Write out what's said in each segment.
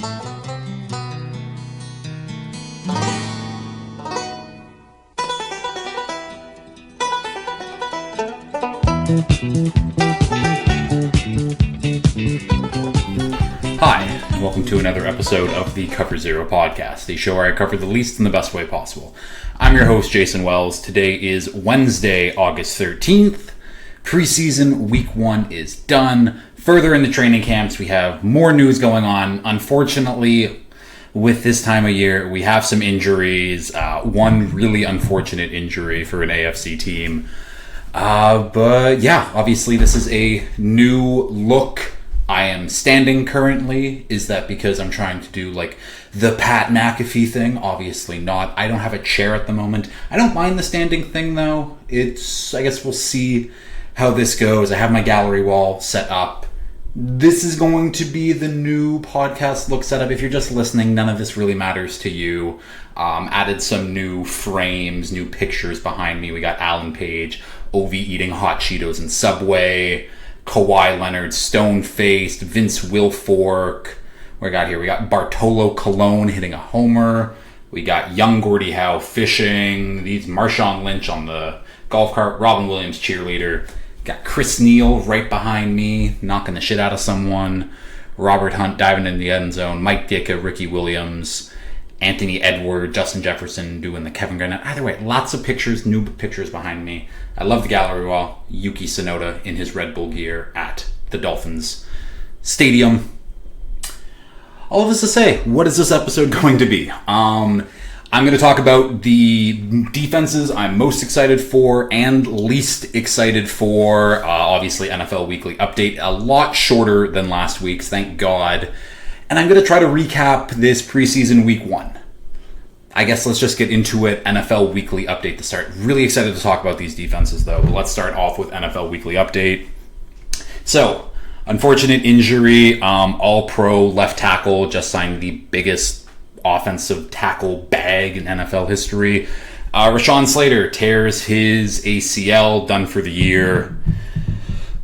Hi, and welcome to another episode of the Cover Zero podcast, the show where I cover the least in the best way possible. I'm your host, Jason Wells. Today is Wednesday, August 13th. Preseason week 1 is done. Further in the training camps, we have more news going on. Unfortunately, with this time of year, we have some injuries. One really unfortunate injury for an AFC team. But yeah, obviously this is a new look. I am standing currently. Is that because I'm trying to do like the Pat McAfee thing? Obviously not. I don't have a chair at the moment. I don't mind the standing thing though. I guess we'll see how this goes. I have my gallery wall set up. This is going to be the new podcast look setup. If you're just listening, none of this really matters to you. Added some new frames, new pictures behind me. We got Alan Page, Ovi eating hot Cheetos in Subway, Kawhi Leonard stone-faced, Vince Wilfork. We got Bartolo Colon hitting a homer. We got young Gordie Howe fishing. These Marshawn Lynch on the golf cart. Robin Williams cheerleader. Got Chris Neal right behind me, knocking the shit out of someone. Robert Hunt diving in the end zone. Mike Ditka, Ricky Williams, Anthony Edwards, Justin Jefferson doing the Kevin Garnett. Either way, lots of pictures, new pictures behind me. I love the gallery wall. Yuki Tsunoda in his Red Bull gear at the Dolphins Stadium. All of this to say, what is this episode going to be? I'm going to talk about the defenses I'm most excited for and least excited for. Obviously, NFL Weekly Update, a lot shorter than last week's, thank God. And I'm going to try to recap this preseason week 1. I guess let's just get into it. NFL Weekly Update to start. Really excited to talk about these defenses, though. But let's start off with NFL Weekly Update. So, unfortunate injury. All-Pro left tackle just signed the biggest offensive tackle bag in NFL history. Rashawn Slater tears his ACL, done for the year.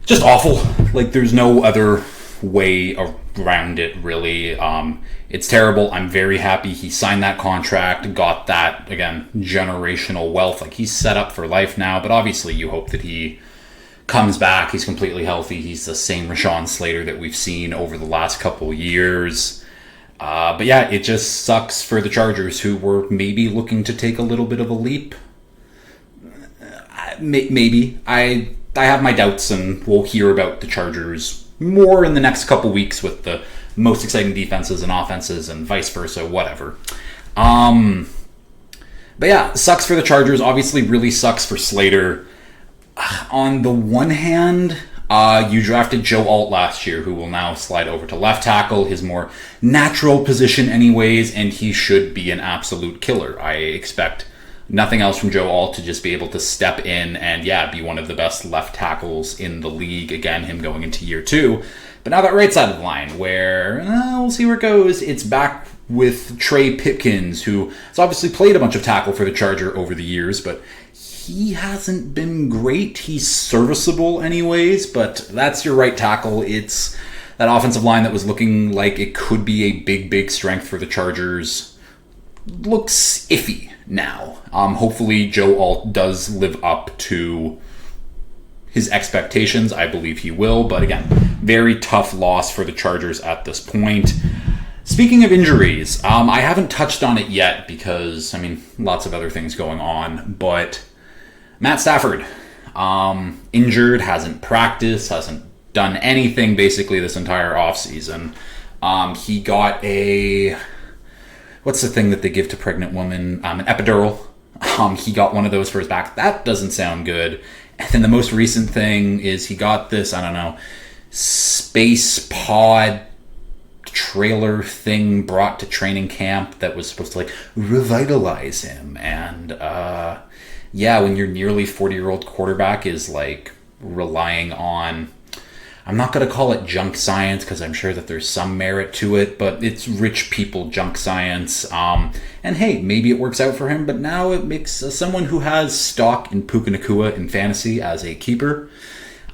Just awful. Like, there's no other way around it, really. It's terrible. I'm very happy he signed that contract, got that, again, generational wealth. Like, he's set up for life now, but obviously you hope that he comes back. He's completely healthy. He's the same Rashawn Slater that we've seen over the last couple years. But yeah, it just sucks for the Chargers, who were maybe looking to take a little bit of a leap. Maybe. I have my doubts, and we'll hear about the Chargers more in the next couple weeks with the most exciting defenses and offenses and vice versa, whatever. But yeah, sucks for the Chargers. Obviously really sucks for Slater. On the one hand, you drafted Joe Alt last year, who will now slide over to left tackle, his more natural position anyways, and he should be an absolute killer. I expect nothing else from Joe Alt to just be able to step in and, yeah, be one of the best left tackles in the league. Again, him going into year 2. But now that right side of the line, where, we'll see where it goes. It's back with Trey Pipkins, who has obviously played a bunch of tackle for the Charger over the years, but he hasn't been great. He's serviceable anyways, but that's your right tackle. It's that offensive line that was looking like it could be a big strength for the Chargers. Looks iffy now. Hopefully Joe Alt does live up to his expectations. I believe he will, but again, very tough loss for the Chargers at this point. Speaking of injuries, I haven't touched on it yet because, lots of other things going on, but Matt Stafford, injured, hasn't practiced, hasn't done anything basically this entire offseason. He got what's the thing that they give to pregnant women? An epidural. He got one of those for his back. That doesn't sound good. And then the most recent thing is he got this, space pod trailer thing brought to training camp that was supposed to revitalize him. And when your nearly 40-year-old quarterback is relying on, I'm not going to call it junk science because I'm sure that there's some merit to it, but it's rich people junk science. And hey, maybe it works out for him, but now it makes someone who has stock in Puka Nacua in fantasy as a keeper.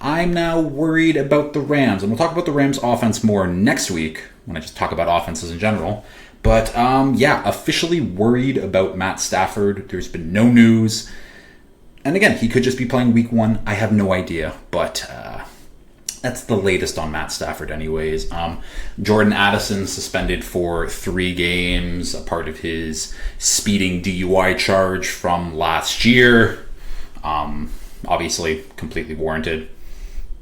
I'm now worried about the Rams, and we'll talk about the Rams offense more next week when I just talk about offenses in general. But officially worried about Matt Stafford. There's been no news. And again, he could just be playing week 1. I have no idea. But that's the latest on Matt Stafford anyways. Jordan Addison suspended for 3 games, a part of his speeding DUI charge from last year. Obviously, completely warranted.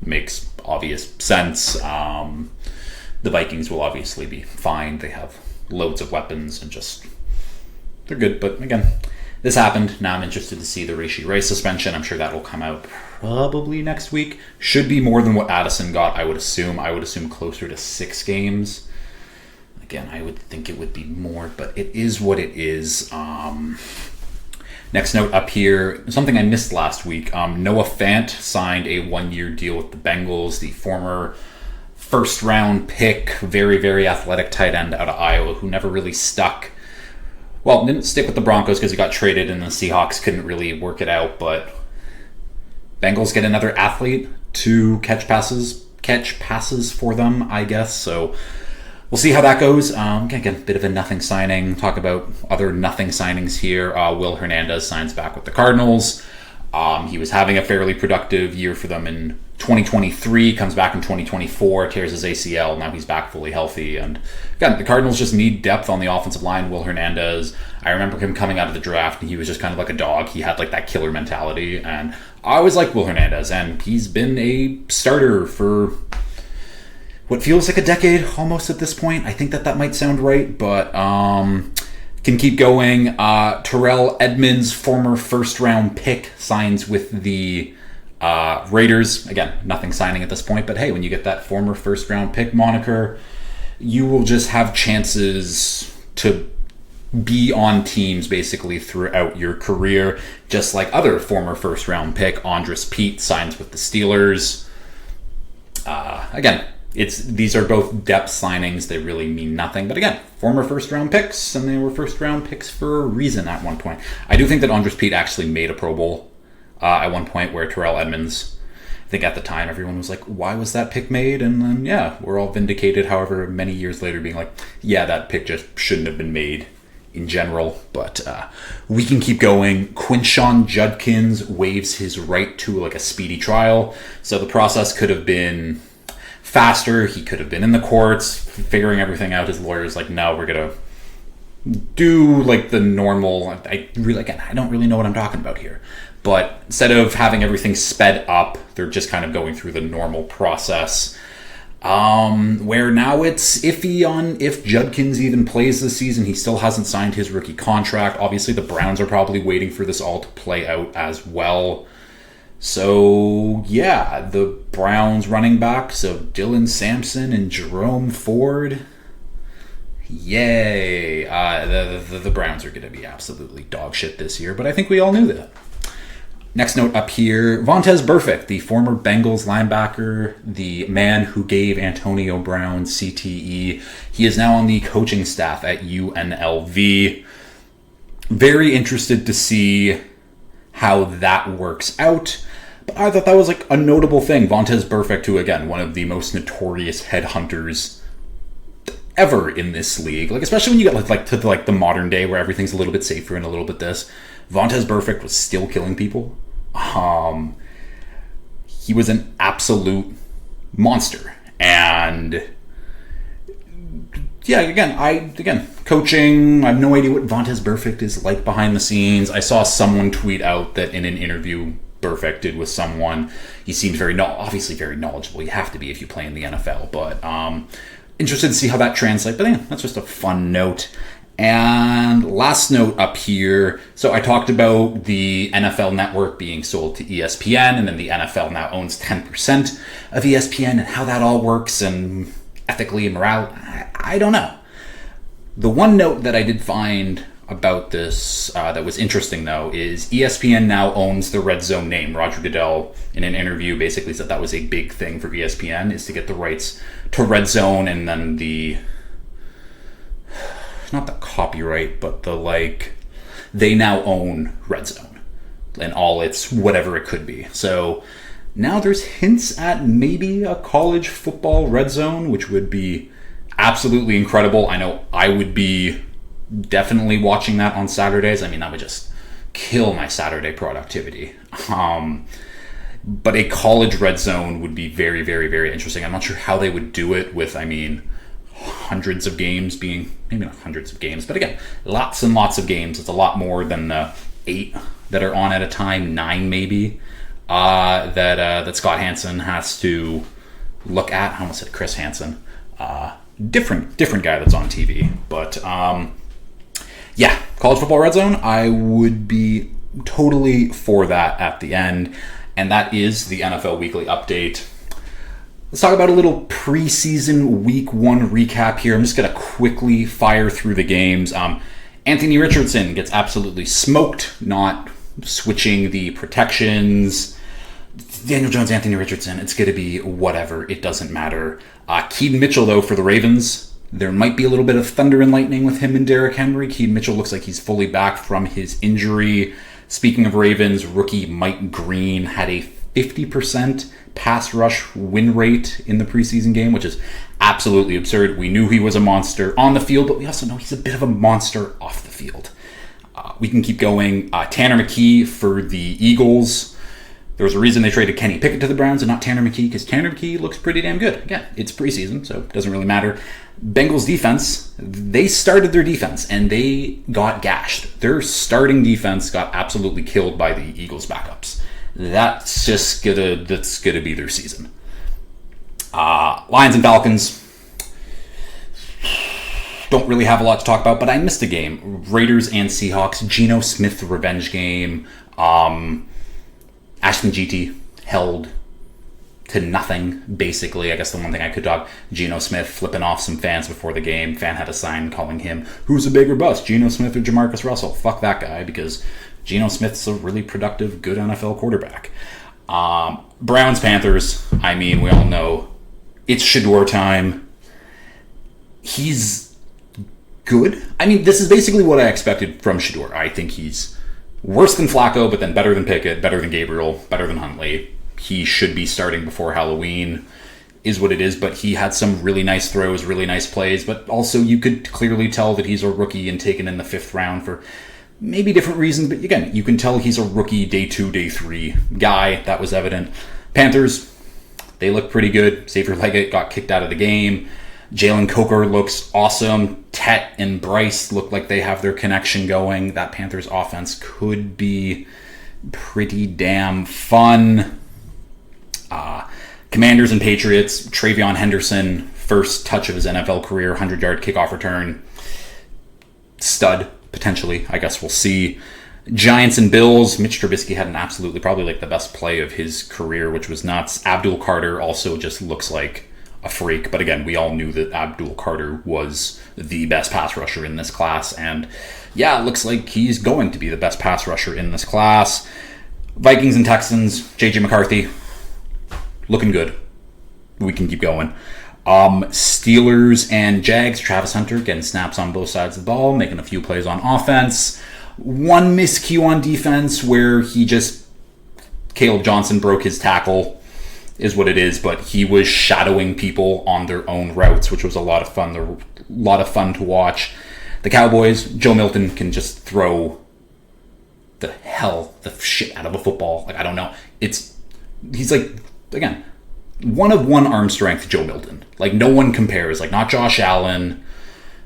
Makes obvious sense. The Vikings will obviously be fine. They have loads of weapons and they're good. But again, this happened. Now I'm interested to see the Rashee Rice suspension. I'm sure that will come out probably next week. Should be more than what Addison got, I would assume. I would assume closer to 6 games. Again, I would think it would be more, but it is what it is. Next note up here, something I missed last week. Noah Fant signed a 1-year deal with the Bengals, the former first-round pick, very, very athletic tight end out of Iowa who never really stuck. Well, didn't stick with the Broncos because he got traded and the Seahawks couldn't really work it out, but Bengals get another athlete to catch passes for them, I guess. So we'll see how that goes. Again, a bit of a nothing signing. Talk about other nothing signings here. Will Hernandez signs back with the Cardinals. He was having a fairly productive year for them in 2023, comes back in 2024, tears his ACL. Now he's back fully healthy. And again, the Cardinals just need depth on the offensive line. Will Hernandez, I remember him coming out of the draft and he was just kind of like a dog. He had like that killer mentality. And I always liked Will Hernandez, and he's been a starter for what feels like a decade almost at this point. I think that might sound right, but can keep going. Terrell Edmonds, former first-round pick, signs with the Raiders. Again, nothing signing at this point, but hey, when you get that former first-round pick moniker, you will just have chances to be on teams basically throughout your career, just like other former first-round pick Andres Pete signs with the Steelers. Again, these are both depth signings. They really mean nothing. But again, former first-round picks, and they were first-round picks for a reason at one point. I do think that Andres Pete actually made a Pro Bowl at one point, where Terrell Edmonds, I think at the time everyone was like, why was that pick made? And then, we're all vindicated, however, many years later being like, yeah, that pick just shouldn't have been made in general. But we can keep going. Quinshon Judkins waives his right to like a speedy trial. So the process could have been faster. He could have been in the courts figuring everything out. His lawyer's like, no, we're gonna do like the normal. I don't really know what I'm talking about here, but instead of having everything sped up, they're just kind of going through the normal process, where now it's iffy on if Judkins even plays this season. He still hasn't signed his rookie contract. Obviously the Browns are probably waiting for this all to play out as well. So, the Browns running backs of Dylan Sampson and Jerome Ford. Yay. The Browns are going to be absolutely dog shit this year, but I think we all knew that. Next note up here, Vontaze Burfict, the former Bengals linebacker, the man who gave Antonio Brown CTE. He is now on the coaching staff at UNLV. Very interested to see how that works out. But I thought that was like a notable thing. Vontaze Burfict, who again, one of the most notorious headhunters ever in this league, like especially when you get like to the modern day where everything's a little bit safer and a little bit this. Vontaze Burfict was still killing people. He was an absolute monster, and coaching, I have no idea what Vontaze Burfict is like behind the scenes. I saw someone tweet out that in an interview Burfict did with someone, he seemed obviously very knowledgeable. You have to be if you play in the NFL, but interested to see how that translates. But that's just a fun note. And last note up here, so I talked about the NFL Network being sold to ESPN, and then the NFL now owns 10% of ESPN, and how that all works, and ethically and morale, I don't know. The one note that I did find about this that was interesting, though, is ESPN now owns the Red Zone name. Roger Goodell, in an interview, basically said that was a big thing for ESPN, is to get the rights to Red Zone, and then not the copyright, but they now own Red Zone and all its whatever it could be. So now there's hints at maybe a college football Red Zone, which would be absolutely incredible. I know I would be definitely watching that on Saturdays. I mean, that would just kill my Saturday productivity. But a college red zone would be very, very, very interesting. I'm not sure how they would do it with, hundreds of games being, maybe not hundreds of games, but again, lots and lots of games. It's a lot more than the 8 that are on at a time, 9 maybe, that Scott Hansen has to look at. I almost said Chris Hansen. Different guy that's on TV. But yeah, college football red zone, I would be totally for that at the end. And that is the NFL Weekly Update. Let's talk about a little preseason Week 1 recap here. I'm just going to quickly fire through the games. Anthony Richardson gets absolutely smoked, not switching the protections. Daniel Jones, Anthony Richardson, it's going to be whatever. It doesn't matter. Keaton Mitchell, though, for the Ravens, there might be a little bit of thunder and lightning with him and Derrick Henry. Keaton Mitchell looks like he's fully back from his injury. Speaking of Ravens, rookie Mike Green had a 50% pass rush win rate in the preseason game, which is absolutely absurd. We knew he was a monster on the field, but we also know he's a bit of a monster off the field. We can keep going. Tanner McKee for the Eagles. There was a reason they traded Kenny Pickett to the Browns and not Tanner McKee, because Tanner McKee looks pretty damn good. Again, it's preseason, so it doesn't really matter. Bengals defense, they started their defense and they got gashed. Their starting defense got absolutely killed by the Eagles backups. That's gonna be their season. Lions and Falcons, don't really have a lot to talk about, but I missed a game. Raiders and Seahawks, Geno Smith revenge game. Ashton GT held to nothing, basically. I guess the one thing I could talk, Geno Smith flipping off some fans before the game. Fan had a sign calling him, who's a bigger bust, Geno Smith or Jamarcus Russell? Fuck that guy, because Geno Smith's a really productive, good NFL quarterback. Browns, Panthers, we all know it's Shedeur time. He's good. This is basically what I expected from Shedeur. I think he's worse than Flacco, but then better than Pickett, better than Gabriel, better than Huntley. He should be starting before Halloween, is what it is, but he had some really nice throws, really nice plays, but also you could clearly tell that he's a rookie and taken in the 5th round for maybe different reasons, but again, you can tell he's a rookie day 2, day 3 guy. That was evident. Panthers, they look pretty good. Xavier Leggett got kicked out of the game. Jalen Coker looks awesome. Tet and Bryce look like they have their connection going. That Panthers offense could be pretty damn fun. Commanders and Patriots, Travion Henderson, first touch of his NFL career, 100-yard kickoff return. Stud, potentially. I guess we'll see. Giants and Bills, Mitch Trubisky had an absolutely, probably the best play of his career, which was nuts. Abdul Carter also just looks like a freak. But again, we all knew that Abdul Carter was the best pass rusher in this class. And yeah, it looks like he's going to be the best pass rusher in this class. Vikings and Texans, J.J. McCarthy, looking good. We can keep going. Steelers and Jags, Travis Hunter getting snaps on both sides of the ball, making a few plays on offense. One miscue on defense where Caleb Johnson broke his tackle, is what it is, but he was shadowing people on their own routes, which was a lot of fun. A lot of fun to watch. The Cowboys, Joe Milton can just throw the shit out of a football. I don't know. He's again, one of one arm strength Joe Milton. No one compares. Not Josh Allen,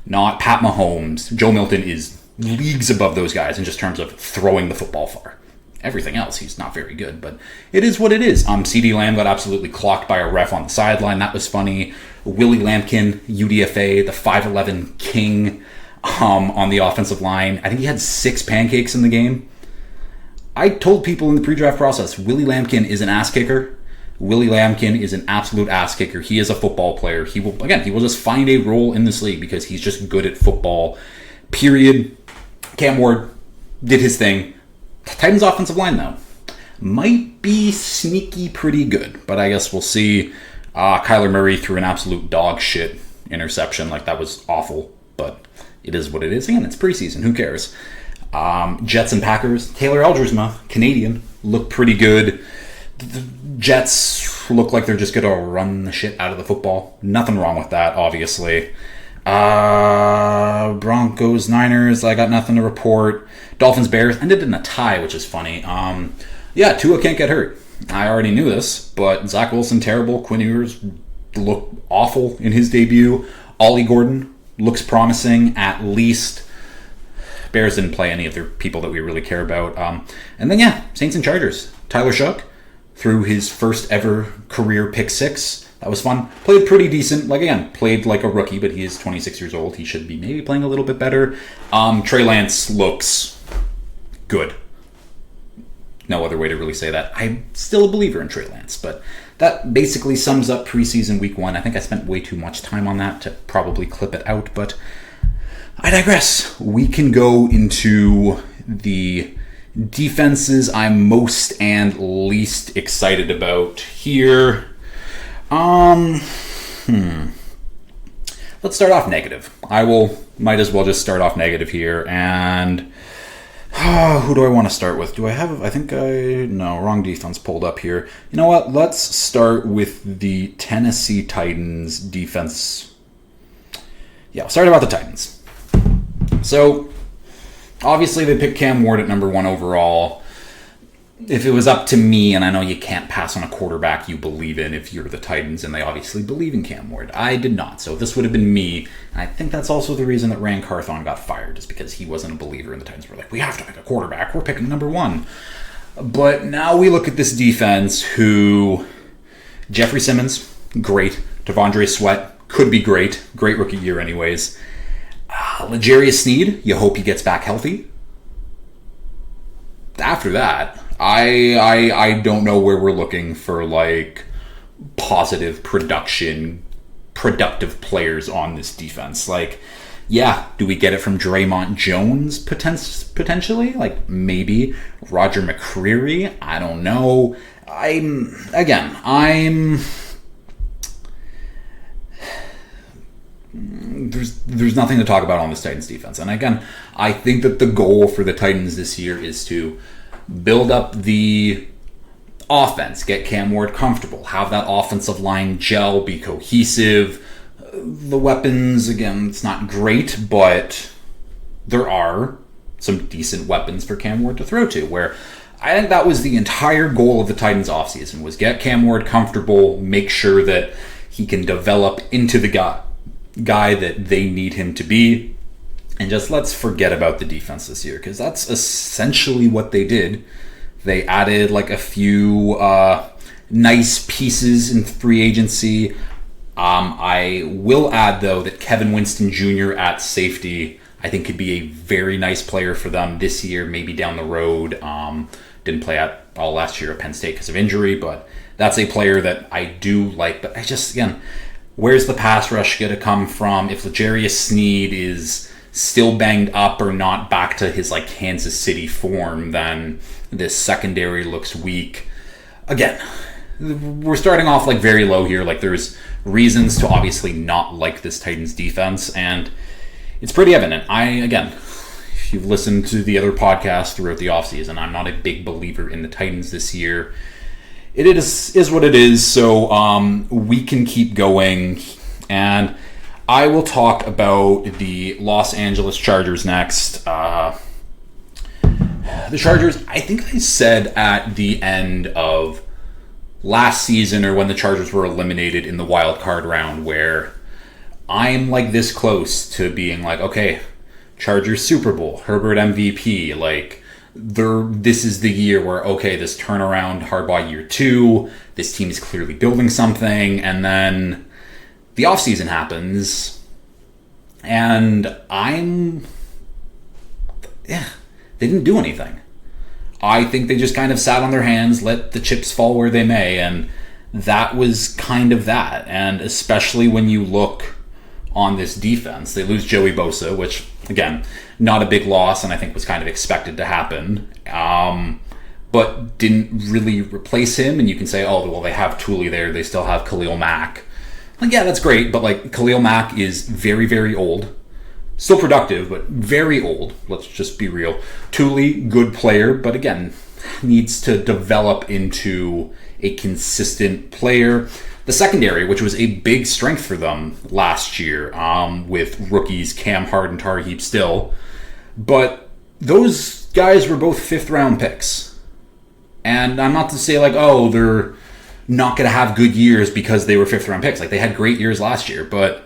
not Pat Mahomes. Joe Milton is leagues above those guys in just terms of throwing the football far. Everything else, he's not very good, but it is what it is. CeeDee Lamb got absolutely clocked by a ref on the sideline. That was funny. Willie Lampkin, UDFA, the 5'11 king on the offensive line. I think he had 6 pancakes in the game. I told people in the pre-draft process, Willie Lampkin is an ass kicker. Willie Lampkin is an absolute ass kicker. He is a football player. He will just find a role in this league because he's just good at football, period. Cam Ward did his thing. Titans offensive line, though, might be sneaky pretty good, but I guess we'll see. Kyler Murray threw an absolute dog shit interception. That was awful, but it is what it is. Again, it's preseason. Who cares? Jets and Packers. Taylor Elgersma, Canadian, looked pretty good. The Jets, look like they're just going to run the shit out of the football. Nothing wrong with that, obviously. Broncos, Niners, I got nothing to report. Dolphins, Bears, ended in a tie, which is funny. Tua can't get hurt. I already knew this, but Zach Wilson, terrible. Quinn Ewers looked awful in his debut. Ollie Gordon looks promising, at least. Bears didn't play any of their people that we really care about. And then, Saints and Chargers. Tyler Shough threw his first ever career pick six. That was fun. Played pretty decent. Played like a rookie, but he is 26 years old. He should be maybe playing a little bit better. Trey Lance looks good. No other way to really say that. I'm still a believer in Trey Lance, but that basically sums up preseason week 1. I think I spent way too much time on that to probably clip it out, but I digress. We can go into the defenses I'm most and least excited about here. Let's start off negative. Might as well just start off negative here. And who do I want to start with? Wrong defense pulled up here. You know what? Let's start with the Tennessee Titans defense. Yeah, I'll start about the Titans. So, obviously they picked Cam Ward at number 1 overall. If it was up to me, and I know you can't pass on a quarterback you believe in if you're the Titans, and they obviously believe in Cam Ward. I did not, so this would have been me. And I think that's also the reason that Rand Carthon got fired, is because he wasn't a believer in the Titans. We're like, we have to pick a quarterback. We're picking number 1. But now we look at this defense who... Jeffrey Simmons, great. Devondre Sweat, could be great. Great rookie year anyways. L'Jarius Sneed, you hope he gets back healthy. After that, I don't know where we're looking for positive productive players on this defense. Do we get it from Draymond Jones potentially? Maybe Roger McCreary. I don't know. There's nothing to talk about on this Titans defense. And again, I think that the goal for the Titans this year is to build up the offense, get Cam Ward comfortable, have that offensive line gel, be cohesive. The weapons, again, it's not great, but there are some decent weapons for Cam Ward to throw to, where I think that was the entire goal of the Titans offseason, was get Cam Ward comfortable, make sure that he can develop into the guy that they need him to be, and just let's forget about the defense this year, because that's essentially what they did. They added a few nice pieces in free agency. I will add, though, that Kevin Winston Jr. at safety, I think, could be a very nice player for them this year, maybe down the road. Didn't play at all last year at Penn State because of injury, but that's a player that I do like. But where's the pass rush going to come from? If L'Jarius Sneed is still banged up or not back to his Kansas City form, then this secondary looks weak. Again, we're starting off very low here. There's reasons to obviously not like this Titans defense, and it's pretty evident. If you've listened to the other podcasts throughout the offseason, I'm not a big believer in the Titans this year. It is what it is, so we can keep going. And I will talk about the Los Angeles Chargers next. The Chargers, I think I said at the end of last season, or when the Chargers were eliminated in the wild card round, where I'm this close to being okay, Chargers Super Bowl, Herbert MVP, this is the year where, okay, this turnaround, Harbaugh year 2, this team is clearly building something, and then the offseason happens, and they didn't do anything. I think they just kind of sat on their hands, let the chips fall where they may, and that was kind of that. And especially when you look on this defense, they lose Joey Bosa, which, again, not a big loss, and I think was kind of expected to happen, but didn't really replace him. And you can say, oh, well, they have Thule there, they still have Khalil Mack. Yeah, that's great, but Khalil Mack is very, very old. Still productive, but very old. Let's just be real. Thule, good player, but again, needs to develop into a consistent player. The secondary, which was a big strength for them last year, with rookies Cam Hart and Tariq Heap still. But those guys were both 5th-round picks. And I'm not to say, like, oh, they're not going to have good years because they were 5th-round picks. Like, they had great years last year. But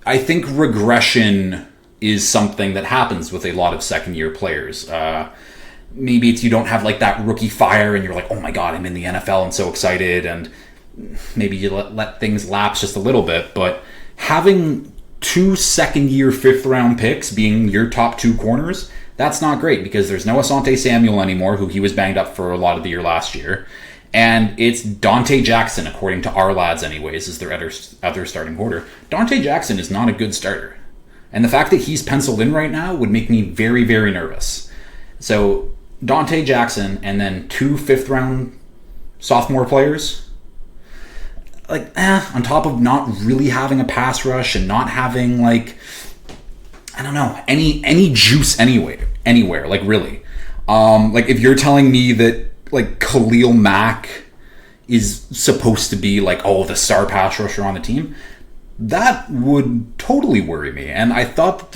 I think regression is something that happens with a lot of second-year players. Maybe it's you don't have, like, that rookie fire and you're like, oh, my God, I'm in the NFL and so excited. And maybe you let things lapse just a little bit. But having 2 second-year 5th-round picks being your top 2 corners, that's not great because there's no Asante Samuel anymore, who he was banged up for a lot of the year last year. And it's Dante Jackson, according to our lads anyways, is their other starting quarter. Dante Jackson is not a good starter. And the fact that he's penciled in right now would make me very, very nervous. So Dante Jackson and then 2 5th-round sophomore players, like, on top of not really having a pass rush and not having, like, I don't know, any juice anywhere, like, really. Like, if you're telling me that, like, Khalil Mack is supposed to be, like, oh, the star pass rusher on the team, that would totally worry me. And I thought that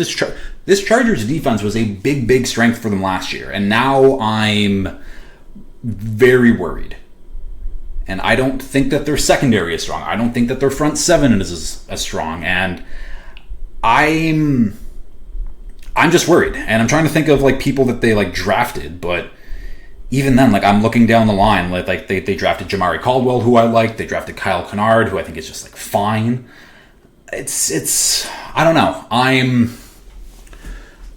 this Chargers defense was a big, big strength for them last year. And now I'm very worried. And I don't think that their secondary is strong. I don't think that their front 7 is as strong. And I'm just worried. And I'm trying to think of, like, people that they, like, drafted. But even then, like, I'm looking down the line. Like they drafted Jamari Caldwell, who I like. They drafted Kyle Kennard, who I think is just, like, fine. It's I don't know. I'm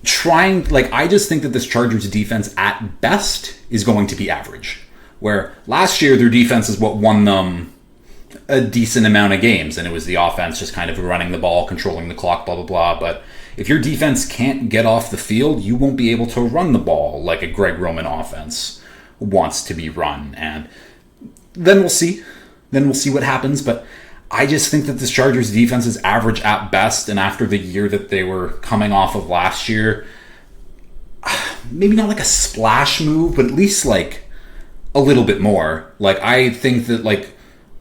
trying, like, I just think that this Chargers defense at best is going to be average. Where last year their defense is what won them a decent amount of games, and it was the offense just kind of running the ball, controlling the clock, blah, blah, blah. But if your defense can't get off the field, you won't be able to run the ball like a Greg Roman offense wants to be run. And then we'll see. Then we'll see what happens. But I just think that this Chargers defense is average at best, and after the year that they were coming off of last year, maybe not like a splash move, but at least, like, a little bit more. Like, I think that, like,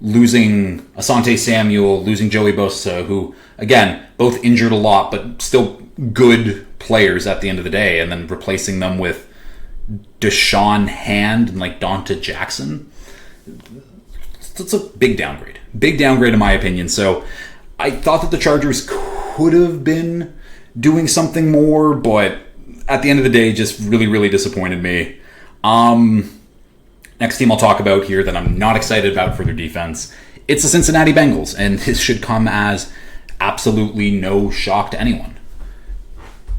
losing Asante Samuel, losing Joey Bosa, who, again, both injured a lot, but still good players at the end of the day, and then replacing them with Deshaun Hand and, like, Dante Jackson, it's a big downgrade. Big downgrade in my opinion. So I thought that the Chargers could have been doing something more, but at the end of the day, just really, really disappointed me. Next team I'll talk about here that I'm not excited about for their defense, it's the Cincinnati Bengals, and this should come as absolutely no shock to anyone.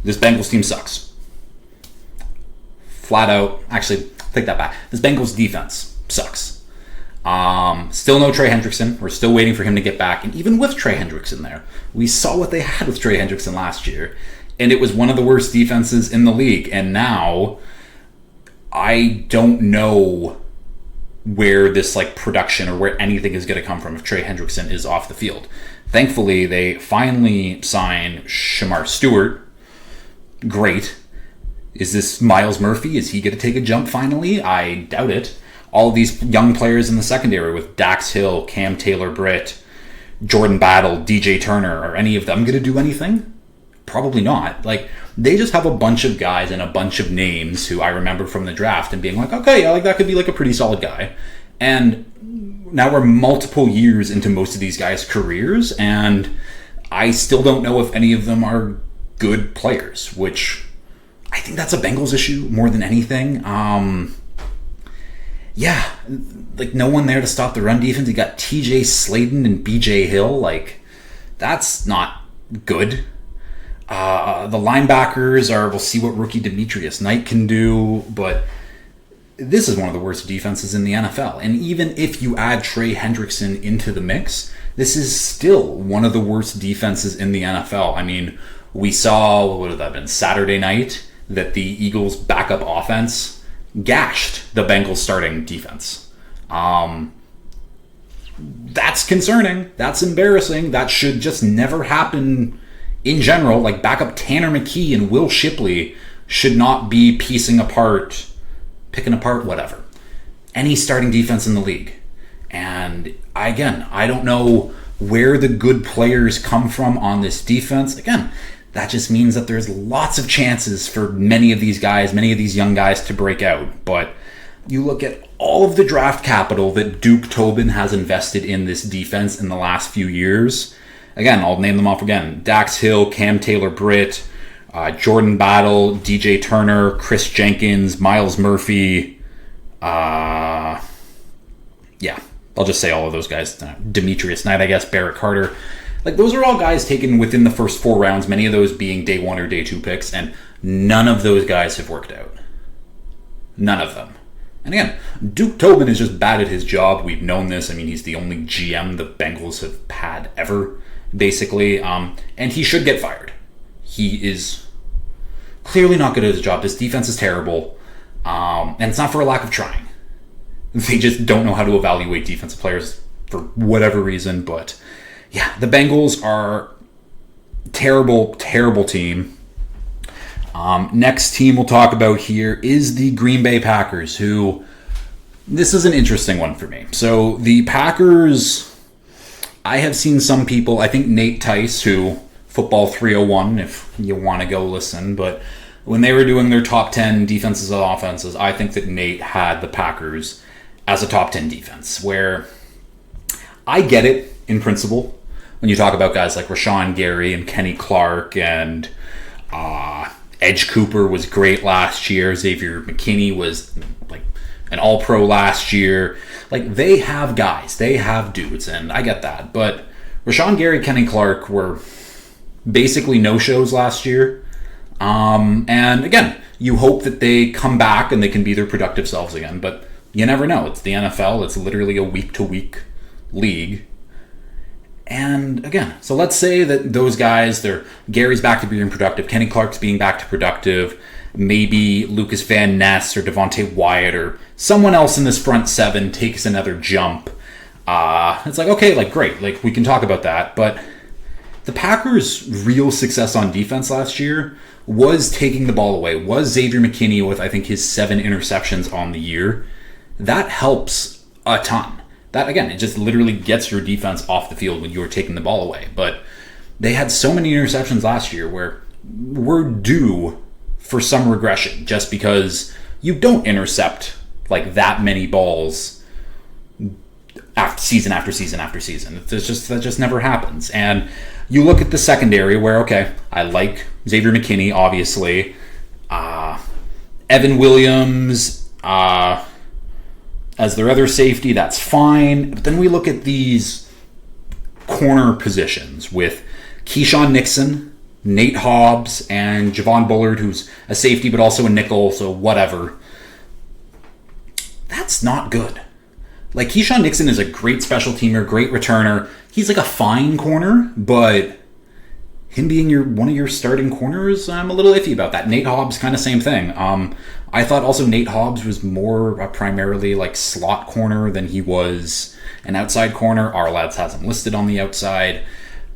This Bengals team sucks. Flat out. Actually, take that back. This Bengals defense sucks. Still no Trey Hendrickson. We're still waiting for him to get back. And even with Trey Hendrickson there, we saw what they had with Trey Hendrickson last year. And it was one of the worst defenses in the league. And now I don't know where this, like, production or where anything is going to come from if Trey Hendrickson is off the field. Thankfully, they finally signed Shamar Stewart. Great. Is this Miles Murphy? Is he going to take a jump finally? I doubt it. All of these young players in the secondary with Dax Hill, Cam Taylor-Britt, Jordan Battle, DJ Turner, are any of them going to do anything? Probably not. Like, they just have a bunch of guys and a bunch of names who I remember from the draft and being like, okay, yeah, like, that could be, like, a pretty solid guy. And now we're multiple years into most of these guys' careers, and I still don't know if any of them are good players, which I think that's a Bengals issue more than anything. Yeah, like, no one there to stop the run defense. You got TJ Sladen and BJ Hill. Like, that's not good. The linebackers we'll see what rookie Demetrius Knight can do, but this is one of the worst defenses in the NFL. And even if you add Trey Hendrickson into the mix, this is still one of the worst defenses in the NFL. I mean, we saw, what would have that been, Saturday night, that the Eagles' backup offense gashed the Bengals' starting defense. That's concerning. That's embarrassing. That should just never happen in general. Like, backup Tanner McKee and Will Shipley should not be picking apart, whatever, any starting defense in the league. And I don't know where the good players come from on this defense. Again, that just means that there's lots of chances for many of these guys, many of these young guys to break out. But you look at all of the draft capital that Duke Tobin has invested in this defense in the last few years. Again, I'll name them off again. Dax Hill, Cam Taylor-Britt, Jordan Battle, DJ Turner, Chris Jenkins, Miles Murphy. I'll just say all of those guys. Demetrius Knight, I guess, Barrett Carter. Like, those are all guys taken within the first 4 rounds, many of those being day 1 or day 2 picks, and none of those guys have worked out. None of them. And again, Duke Tobin is just bad at his job. We've known this. I mean, he's the only GM the Bengals have had ever, basically. And he should get fired. He is clearly not good at his job. This defense is terrible. And it's not for a lack of trying. They just don't know how to evaluate defensive players for whatever reason. But yeah, the Bengals are terrible, terrible team. Next team we'll talk about here is the Green Bay Packers, who, this is an interesting one for me. So the Packers, I have seen some people, I think Nate Tice, who, Football 301, if you want to go listen, but when they were doing their top 10 defenses and offenses, I think that Nate had the Packers as a top 10 defense, where I get it in principle when you talk about guys like Rashawn Gary and Kenny Clark and Edge Cooper was great last year. Xavier McKinney was like an all-pro last year. Like, they have guys. They have dudes, and I get that. But Rashawn Gary, Kenny Clark were basically no-shows last year. And again, you hope that they come back and they can be their productive selves again. But you never know. It's the NFL. It's literally a week-to-week league. And again, so let's say that those guys, Gary's back to being productive, Kenny Clark's being back to productive, maybe Lucas Van Ness or Devontae Wyatt or someone else in this front 7 takes another jump. It's like, okay, like, great, like, we can talk about that. But the Packers' real success on defense last year was taking the ball away, was Xavier McKinney with, I think, his 7 interceptions on the year. That helps a ton. That, again, it just literally gets your defense off the field when you are taking the ball away. But they had so many interceptions last year where we're due for some regression just because you don't intercept like that many balls after season after season after season. That just never happens. And you look at the secondary where, okay, I like Xavier McKinney, obviously. Evan Williams, as their other safety, that's fine. But then we look at these corner positions with Keyshawn Nixon, Nate Hobbs, and Javon Bullard, who's a safety but also a nickel, so whatever. That's not good. Like, Keyshawn Nixon is a great special teamer, great returner. He's like a fine corner, but him being one of your starting corners, I'm a little iffy about that. Nate Hobbs, kind of same thing. I thought also Nate Hobbs was more primarily like slot corner than he was an outside corner. Our lads has him listed on the outside.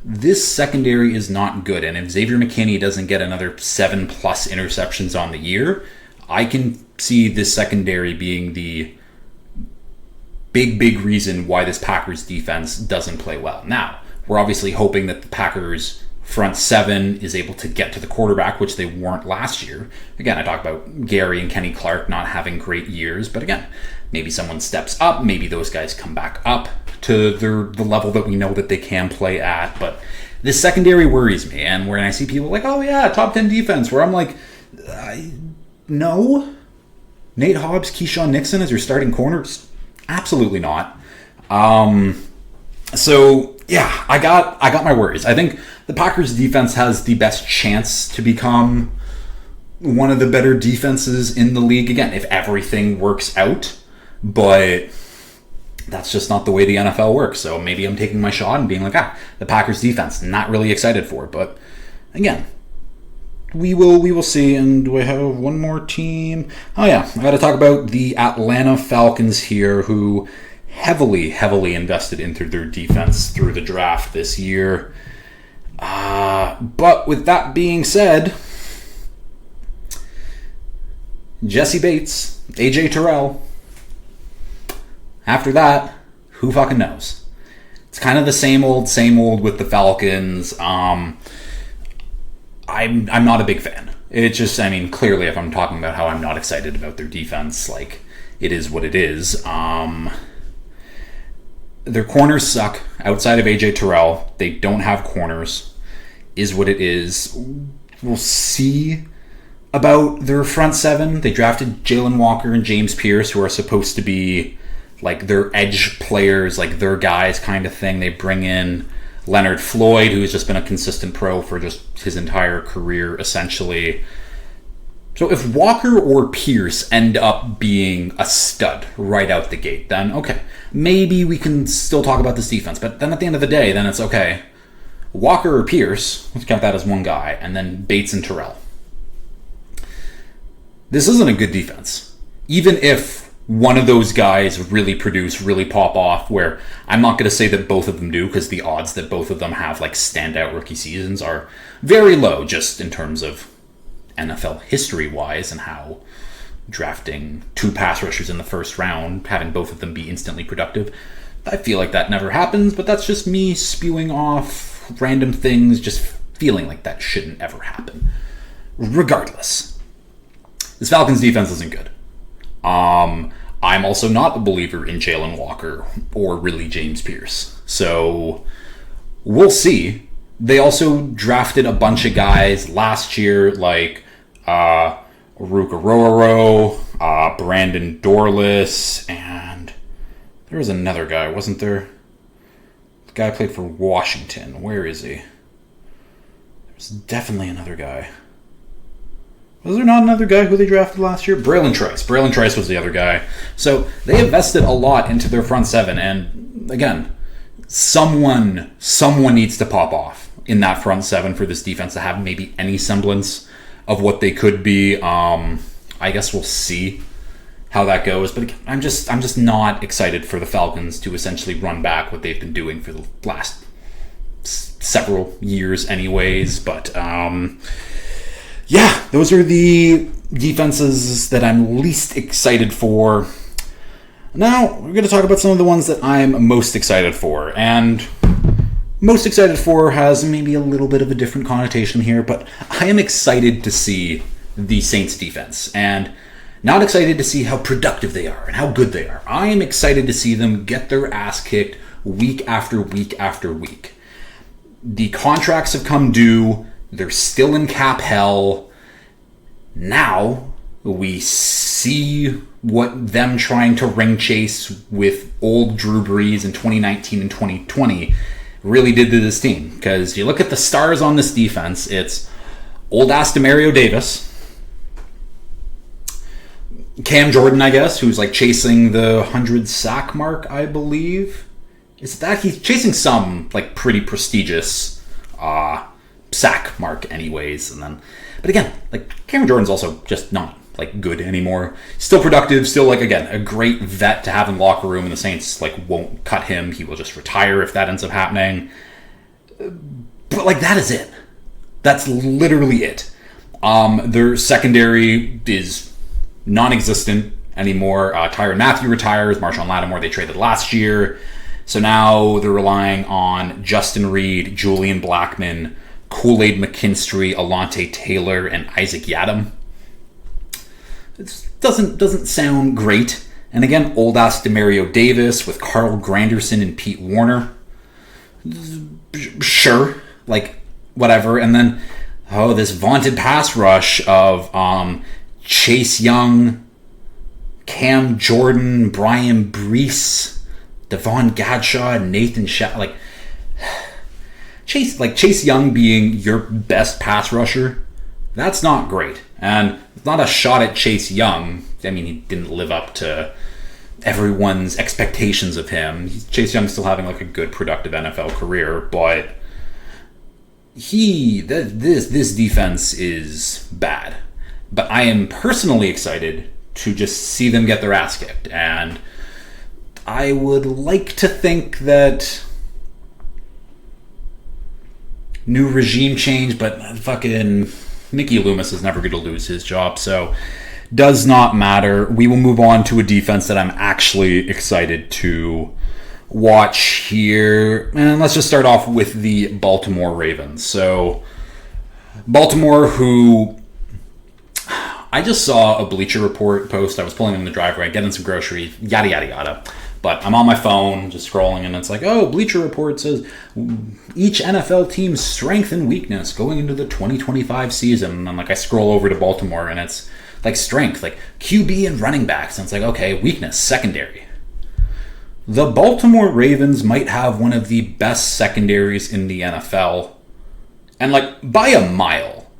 This secondary is not good, and if Xavier McKinney doesn't get another 7+ interceptions on the year, I can see this secondary being the big reason why this Packers defense doesn't play well. Now, we're obviously hoping that the Packers front 7 is able to get to the quarterback, which they weren't last year. Again, I talk about Gary and Kenny Clark not having great years, but again, maybe someone steps up, maybe those guys come back up to the level that we know that they can play at. But this secondary worries me, and when I see people like, oh yeah, top 10 defense, where I'm like, no. Nate Hobbs, Keyshawn Nixon as your starting corners? Absolutely not. So yeah, I got my worries. I think the Packers defense has the best chance to become one of the better defenses in the league, again, if everything works out, but that's just not the way the NFL works. So maybe I'm taking my shot and being like, the Packers defense, not really excited for it. But again, we will see. And do I have one more team? Oh yeah, I got to talk about the Atlanta Falcons here, who heavily invested into their defense through the draft this year. But with that being said, Jesse Bates, AJ Terrell. After that, Who fucking knows? It's kind of the same old with the Falcons. I'm not a big fan. It's just, I mean, clearly if I'm talking about how I'm not excited about their defense, like, it is what it is. Their corners suck. Outside of AJ Terrell, they don't have corners. Is what it is. We'll see about their front seven. They drafted Jalen Walker and James Pierce, who are supposed to be like their edge players, like their guys kind of thing. They bring in Leonard Floyd, who's just been a consistent pro for just his entire career, essentially. So if Walker or Pierce end up being a stud right out the gate, then okay, maybe we can still talk about this defense. But then at the end of the day, then it's okay. Walker or Pierce, let's count that as one guy, and then Bates and Terrell. This isn't a good defense. Even if one of those guys really produce, really pop off, where I'm not going to say that both of them do, because the odds that both of them have like standout rookie seasons are very low, just in terms of NFL history-wise and how drafting 2 pass rushers in the first round, having both of them be instantly productive, I feel like that never happens, but that's just me spewing off random things, just feeling like that shouldn't ever happen. Regardless, this Falcons defense isn't good. I'm also not a believer in Jalen Walker or really James Pierce. So we'll see. They also drafted a bunch of guys last year, like Ruka Rororo, Brandon Dorless, and there was another guy, wasn't there? The guy played for Washington. Where is he? There's definitely another guy. Was there not another guy who they drafted last year? Braylon Trice. Braylon Trice was the other guy. So they invested a lot into their front seven. And again, someone needs to pop off in that front seven for this defense to have maybe any semblance of what they could be. I guess we'll see how that goes. But again, I'm just not excited for the Falcons to essentially run back what they've been doing for the last several years anyways. But yeah, those are the defenses that I'm least excited for. Now, we're going to talk about some of the ones that I'm most excited for. And most excited for has maybe a little bit of a different connotation here, but I am excited to see the Saints defense. And not excited to see how productive they are and how good they are. I am excited to see them get their ass kicked week after week after week. The contracts have come due. They're still in cap hell. Now we see what them trying to ring chase with old Drew Brees in 2019 and 2020 really did to this team. Because you look at the stars on this defense, it's old ass Demario Davis, Cam Jordan, I guess, who's like chasing the 100 sack mark, I believe. Is that he's chasing some like pretty prestigious sack mark anyways. And then, but again, like Cameron Jordan's also just not like good anymore. Still productive, still like, again, a great vet to have in the locker room, and the Saints like won't cut him. He will just retire if that ends up happening. But like that is it. That's literally it. Their secondary is non-existent anymore. Tyrann Mathieu retires. Marshawn Lattimore they traded last year. So now they're relying on Justin Reed, Julian Blackmon, Kool-Aid McKinstry, Alontae Taylor, and Isaac Yiadom. It doesn't sound great. And again, old-ass Demario Davis with Carl Granderson and Pete Warner. Sure, like, whatever. And then, this vaunted pass rush of Chase Young, Cam Jordan, Brian Brees, Devon Gadshaw, Nathan Shaq. Like, Chase Young being your best pass rusher, that's not great. And it's not a shot at Chase Young. I mean, he didn't live up to everyone's expectations of him. Chase Young's still having like a good, productive NFL career, but this defense is bad. But I am personally excited to just see them get their ass kicked. And I would like to think that new regime change, but fucking Mickey Loomis is never going to lose his job, so does not matter. We will move on to a defense that I'm actually excited to watch here. And let's just start off with the Baltimore Ravens. So, Baltimore, who I just saw a Bleacher Report post. I was pulling in the driveway, getting some groceries, yada, yada, yada. But I'm on my phone, just scrolling, and it's like, oh, Bleacher Report says each NFL team's strength and weakness going into the 2025 season. And I scroll over to Baltimore, and it's like strength, like QB and running backs. And it's like, okay, weakness, secondary. The Baltimore Ravens might have one of the best secondaries in the NFL. And by a mile.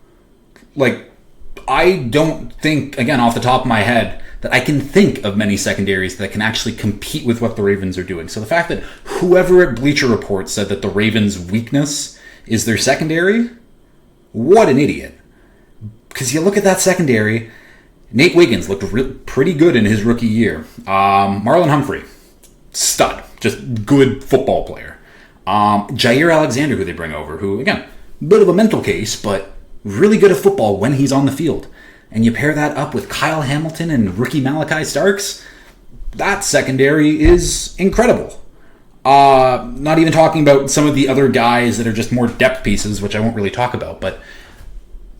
I don't think, again, off the top of my head, that I can think of many secondaries that can actually compete with what the Ravens are doing. So the fact that whoever at Bleacher Report said that the Ravens' weakness is their secondary, what an idiot. Because you look at that secondary, Nate Wiggins looked pretty good in his rookie year. Marlon Humphrey, stud, just good football player. Jair Alexander, who they bring over, who, again, bit of a mental case, but really good at football when he's on the field. And you pair that up with Kyle Hamilton and rookie Malachi Starks, that secondary is incredible. Not even talking about some of the other guys that are just more depth pieces, which I won't really talk about, but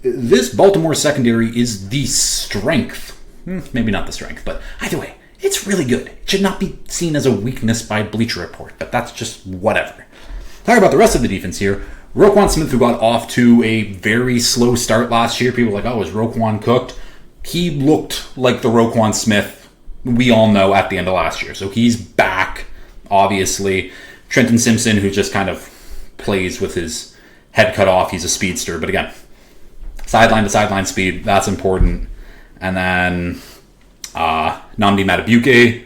this Baltimore secondary is the strength. Maybe not the strength, but either way, it's really good. It should not be seen as a weakness by Bleacher Report, but that's just whatever. Talk about the rest of the defense here. Roquan Smith, who got off to a very slow start last year. People were like, oh, is Roquan cooked? He looked like the Roquan Smith we all know at the end of last year. So he's back, obviously. Trenton Simpson, who just kind of plays with his head cut off. He's a speedster. But again, sideline to sideline speed, that's important. And then Nnamdi Madubuike,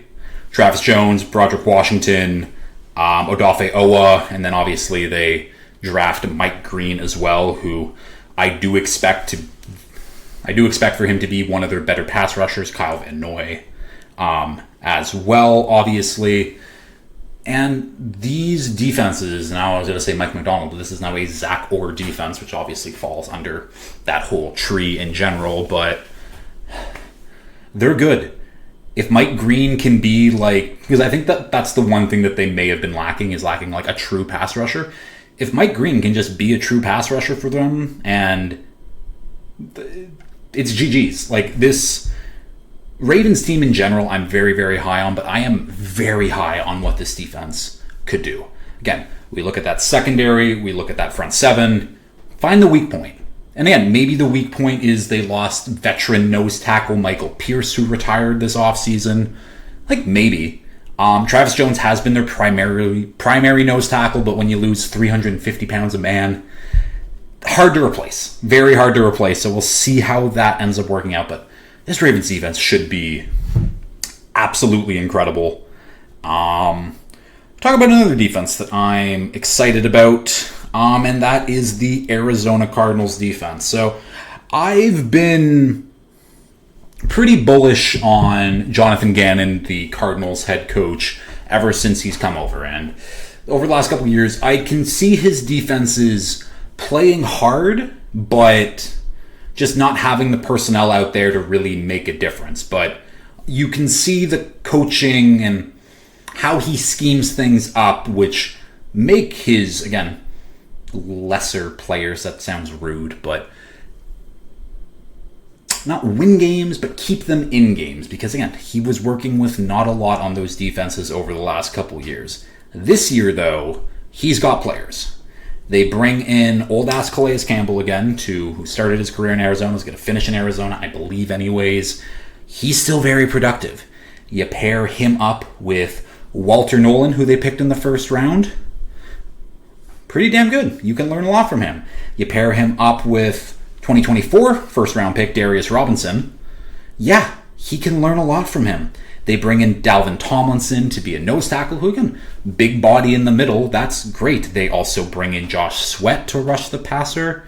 Travis Jones, Broderick Washington, Odafe Owa, and then obviously they draft Mike Green as well, who I do expect for him to be one of their better pass rushers. Kyle Van Noy as well, obviously. And these defenses, now I was going to say Mike McDonald, but this is now a Zach Orr defense, which obviously falls under that whole tree in general, but they're good. If Mike Green can be because I think that's the one thing that they may have been lacking a true pass rusher. If Mike Green can just be a true pass rusher for them, and it's GG's. This Ravens team in general, I'm very, very high on, but I am very high on what this defense could do. Again, we look at that secondary, we look at that front seven, find the weak point. And again, maybe the weak point is they lost veteran nose tackle Michael Pierce, who retired this offseason. Maybe. Travis Jones has been their primary nose tackle, but when you lose 350 pounds a man, hard to replace. Very hard to replace, so we'll see how that ends up working out. But this Ravens defense should be absolutely incredible. Talk about another defense that I'm excited about, and that is the Arizona Cardinals defense. So I've been pretty bullish on Jonathan Gannon, the Cardinals head coach, ever since he's come over. And over the last couple of years, I can see his defenses playing hard, but just not having the personnel out there to really make a difference. But you can see the coaching and how he schemes things up, which make his, again, lesser players, that sounds rude, but not win games, but keep them in games. Because again, he was working with not a lot on those defenses over the last couple years. This year, though, he's got players. They bring in old-ass Calais Campbell again, who started his career in Arizona, is going to finish in Arizona, I believe anyways. He's still very productive. You pair him up with Walter Nolan, who they picked in the first round. Pretty damn good. You can learn a lot from him. You pair him up with 2024 first-round pick Darius Robinson. Yeah, he can learn a lot from him. They bring in Dalvin Tomlinson to be a nose tackle, who can big body in the middle. That's great. They also bring in Josh Sweat to rush the passer.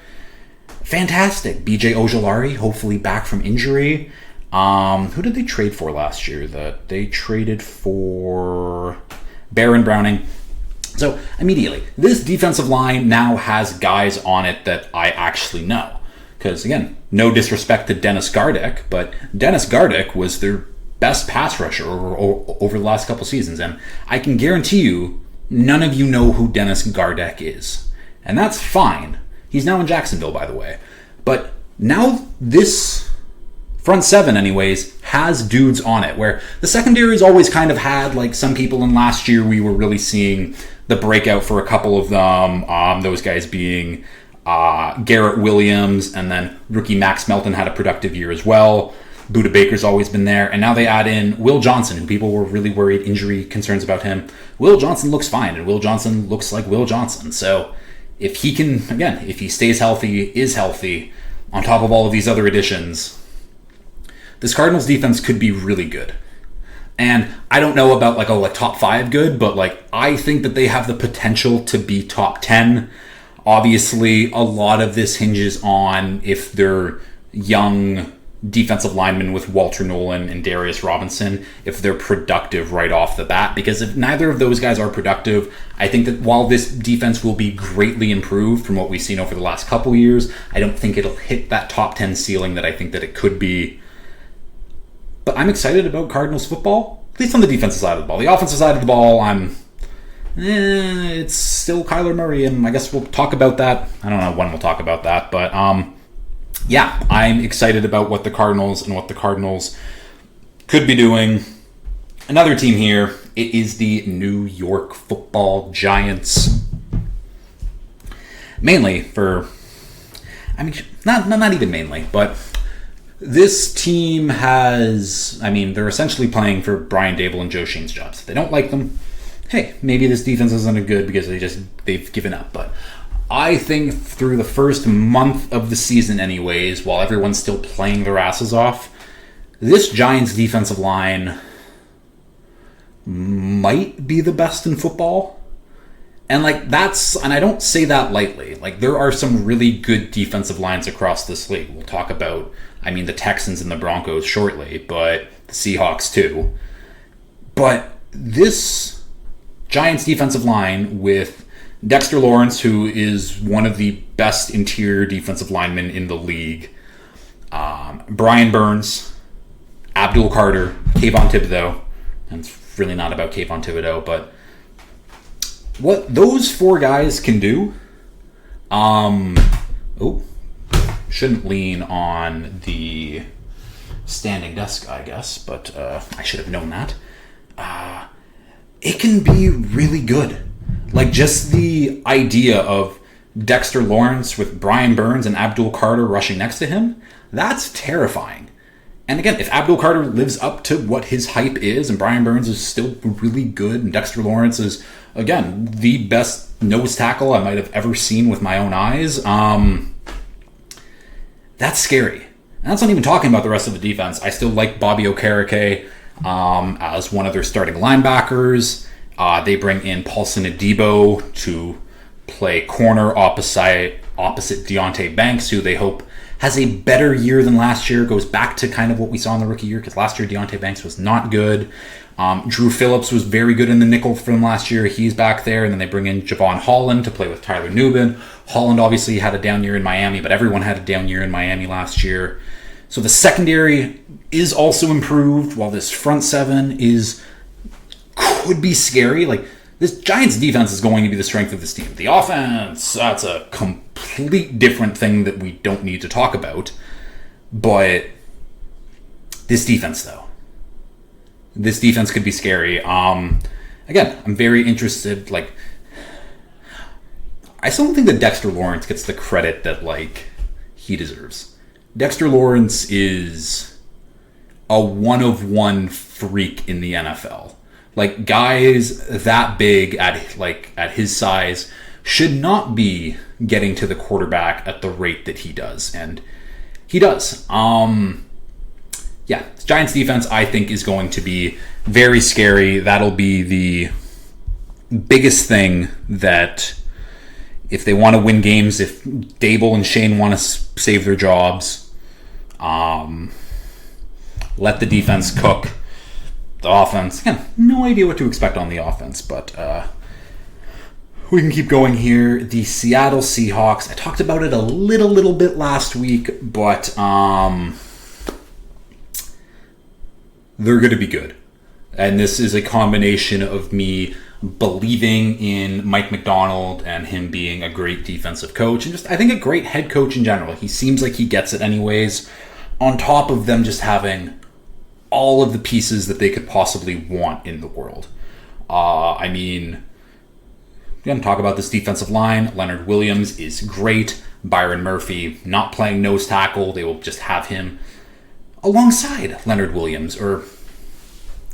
Fantastic. BJ Ojolari, hopefully back from injury. Who did they trade for last year? They traded for Baron Browning. So immediately, this defensive line now has guys on it that I actually know. Because again, no disrespect to Dennis Gardeck, but Dennis Gardeck was their best pass rusher over the last couple seasons. And I can guarantee you, none of you know who Dennis Gardeck is. And that's fine. He's now in Jacksonville, by the way. But now this front seven, anyways, has dudes on it, where the secondary's always kind of had, like, some people in last year we were really seeing the breakout for a couple of them, those guys being Garrett Williams, and then rookie Max Melton had a productive year as well. Buda Baker's always been there, and now they add in Will Johnson, who people were really worried, injury concerns about him. Will Johnson looks fine, and Will Johnson looks like Will Johnson. So if he can, again, if he stays healthy, is healthy, on top of all of these other additions, this Cardinals defense could be really good. And I don't know about like top 5 good, but like I think that they have the potential to be top 10. Obviously, a lot of this hinges on if they're young defensive linemen with Walter Nolan and Darius Robinson, if they're productive right off the bat. Because if neither of those guys are productive, I think that while this defense will be greatly improved from what we've seen over the last couple years, I don't think it'll hit that top 10 ceiling that I think that it could be. But I'm excited about Cardinals football, at least on the defensive side of the ball. The offensive side of the ball, it's still Kyler Murray, and I guess we'll talk about that. I don't know when we'll talk about that, but yeah, I'm excited about what the Cardinals could be doing. Another team here, it is the New York Football Giants. Mainly for, not even mainly, but this team they're essentially playing for Brian Dable and Joe Schoen's jobs. If they don't like them, hey, maybe this defense isn't good because they've given up. But I think through the first month of the season anyways, while everyone's still playing their asses off, this Giants defensive line might be the best in football. And and I don't say that lightly. Like, there are some really good defensive lines across this league. We'll talk about, the Texans and the Broncos shortly, but the Seahawks too. But this Giants defensive line with Dexter Lawrence, who is one of the best interior defensive linemen in the league, Brian Burns, Abdul Carter, Kayvon Thibodeau, and it's really not about Kayvon Thibodeau, but what those 4 guys can do, shouldn't lean on the standing desk, I guess, but I should have known that. It can be really good. Like, just the idea of Dexter Lawrence with Brian Burns and Abdul Carter rushing next to him, that's terrifying. And again, if Abdul Carter lives up to what his hype is, and Brian Burns is still really good, and Dexter Lawrence is, again, the best nose tackle I might have ever seen with my own eyes, that's scary. And that's not even talking about the rest of the defense. I still like Bobby Okereke as one of their starting linebackers. They bring in Paulson Adebo to play corner opposite Deonte Banks, who they hope has a better year than last year, goes back to kind of what we saw in the rookie year, because last year Deonte Banks was not good. Drew Phillips was very good in the nickel from last year. He's back there. And then they bring in Javon Holland to play with Tyler Nubin. Holland obviously had a down year in Miami, but everyone had a down year in Miami last year. So the secondary is also improved, while this front seven could be scary. Like, this Giants defense is going to be the strength of this team. The offense, that's a complete different thing that we don't need to talk about. But this defense, though. This defense could be scary. Again, I'm very interested. I still don't think that Dexter Lawrence gets the credit that, he deserves. Dexter Lawrence is a one-of-one freak in the NFL. Guys that big at his size should not be getting to the quarterback at the rate that he does. And he does. Giants defense, I think, is going to be very scary. That'll be the biggest thing that, if they want to win games, if Dable and Shane want to save their jobs, let the defense cook. The offense, again, no idea what to expect on the offense, but we can keep going here. The Seattle Seahawks, I talked about it a little bit last week, but they're going to be good. And this is a combination of me believing in Mike Macdonald and him being a great defensive coach and just, I think, a great head coach in general. He seems like he gets it anyways, on top of them just having all of the pieces that they could possibly want in the world. I mean, again, talk about this defensive line. Leonard Williams is great. Byron Murphy not playing nose tackle. They will just have him alongside Leonard Williams, or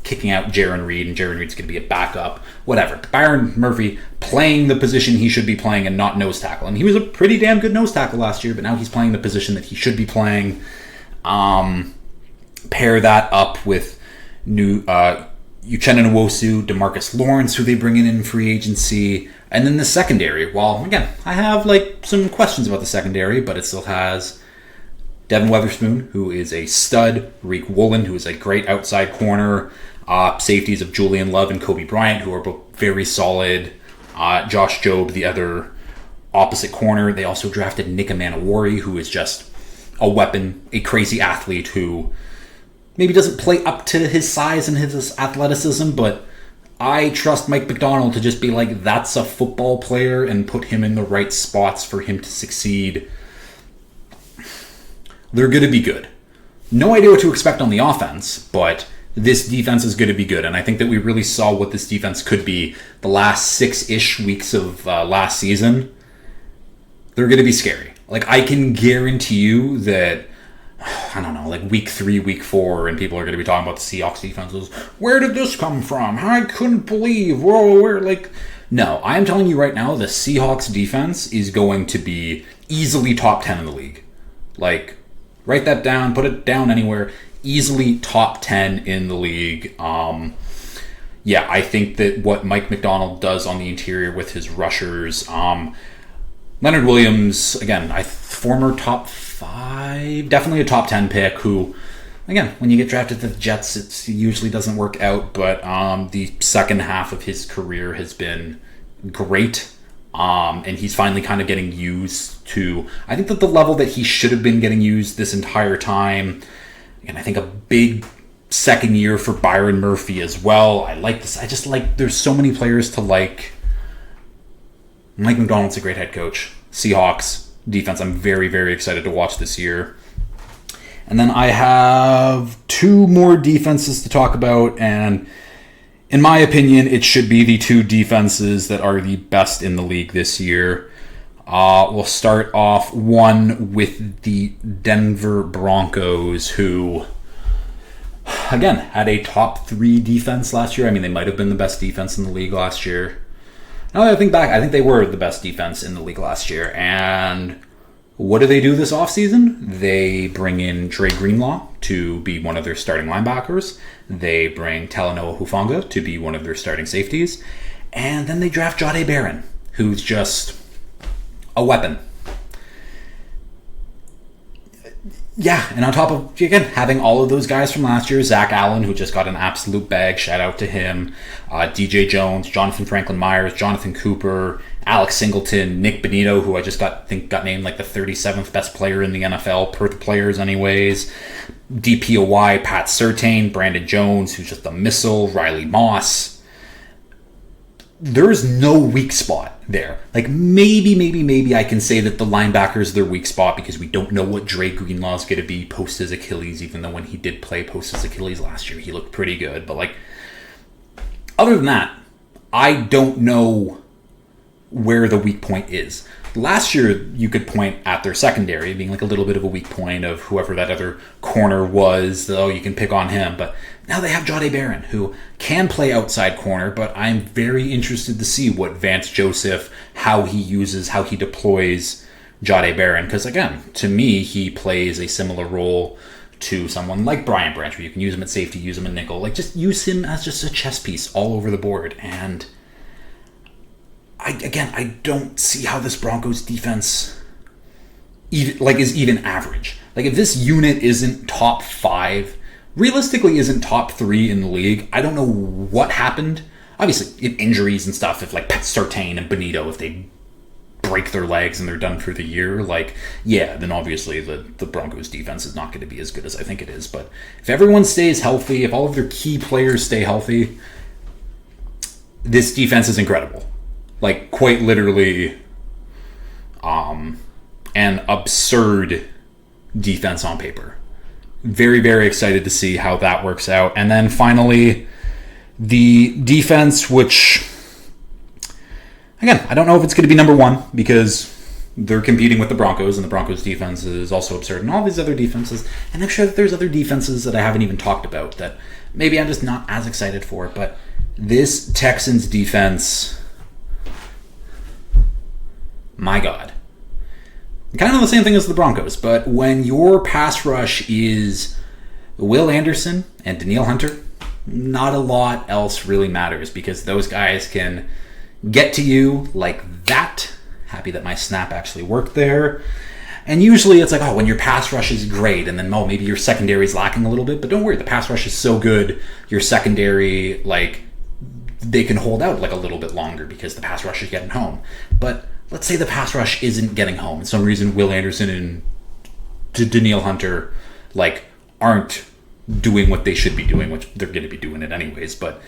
kicking out Jaron Reed, and Jaron Reed's going to be a backup, whatever. Byron Murphy playing the position he should be playing and not nose tackle. And he was a pretty damn good nose tackle last year, but now he's playing the position that he should be playing. Pair that up with new Uchenna Nwosu, DeMarcus Lawrence, who they bring in free agency, and then the secondary. Well, again, I have some questions about the secondary, but it still has Devin Weatherspoon, who is a stud, Reek Woolen, who is a great outside corner, safeties of Julian Love and Kobe Bryant, who are both very solid, Josh Jobe, the other opposite corner. They also drafted Nick Amanawari, who is just a weapon, a crazy athlete who maybe doesn't play up to his size and his athleticism, but I trust Mike Macdonald to just be like, that's a football player, and put him in the right spots for him to succeed. They're going to be good. No idea what to expect on the offense, but this defense is going to be good, and I think that we really saw what this defense could be the last 6-ish weeks of last season. They're going to be scary. I can guarantee you that, I don't know, week 3, week 4, and people are going to be talking about the Seahawks defenses. Where did this come from? I couldn't believe. Whoa, no, I'm telling you right now, the Seahawks defense is going to be easily top 10 in the league. Write that down, put it down anywhere. Easily top 10 in the league. I think that what Mike Macdonald does on the interior with his rushers, Leonard Williams, again, former top 5, definitely a top 10 pick, who, again, when you get drafted to the Jets, it usually doesn't work out, but the second half of his career has been great. And he's finally kind of getting used to, I think, that the level that he should have been getting used this entire time. And I think a big second year for Byron Murphy as well. I like this. I just there's so many players to like. Mike Macdonald's a great head coach. Seahawks defense, I'm very, very excited to watch this year. And then I have 2 more defenses to talk about, and in my opinion, it should be the 2 defenses that are the best in the league this year. We'll start off one with the Denver Broncos, who, again, had a top 3 defense last year. I mean, they might have been the best defense in the league last year. Now that I think back, I think they were the best defense in the league last year. And what do they do this offseason? They bring in Dre Greenlaw to be one of their starting linebackers. They bring Talanoa Hufanga to be one of their starting safeties. And then they draft Jahdae Barron, who's just a weapon. Yeah, and on top of, again, having all of those guys from last year, Zach Allen, who just got an absolute bag, shout out to him, DJ Jones, Jonathan Franklin Myers, Jonathan Cooper, Alex Singleton, Nick Bonito, who I just got named the 37th best player in the NFL, per the players anyways, DPOY, Pat Surtain, Brandon Jones, who's just a missile, Riley Moss. There's no weak spot there. Maybe I can say that the linebackers their weak spot, because we don't know what Dre Greenlaw's going to be post his Achilles, even though when he did play post his Achilles last year, he looked pretty good. But other than that, I don't know where the weak point is. Last year, you could point at their secondary being a little bit of a weak point of whoever that other corner was, though you can pick on him. But now they have Jahdae Barron, who can play outside corner, but I'm very interested to see what Vance Joseph, how he deploys Jahdae Barron. Because again, to me, he plays a similar role to someone like Brian Branch, where you can use him at safety, use him at nickel, just use him as just a chess piece all over the board. And I don't see how this Broncos defense is even average. If this unit isn't top 5, realistically isn't top 3 in the league, I don't know what happened. Obviously, injuries and stuff, if Pat Surtain and Bonito, if they break their legs and they're done for the year, then obviously the Broncos defense is not going to be as good as I think it is. But if everyone stays healthy, if all of their key players stay healthy, this defense is incredible. Quite literally, an absurd defense on paper. Very, very excited to see how that works out. And then finally, the defense, which, again, I don't know if it's going to be number one because they're competing with the Broncos, and the Broncos defense is also absurd, and all these other defenses. And I'm sure that there's other defenses that I haven't even talked about that maybe I'm just not as excited for. But this Texans defense, my God. Kind of the same thing as the Broncos, but when your pass rush is Will Anderson and Danielle Hunter, not a lot else really matters because those guys can get to you like that. Happy that my snap actually worked there. And usually it's when your pass rush is great, and then maybe your secondary is lacking a little bit, but don't worry, the pass rush is so good, your secondary, they can hold out a little bit longer because the pass rush is getting home. But let's say the pass rush isn't getting home. For some reason, Will Anderson and Danielle Hunter, aren't doing what they should be doing, which they're going to be doing it anyways. But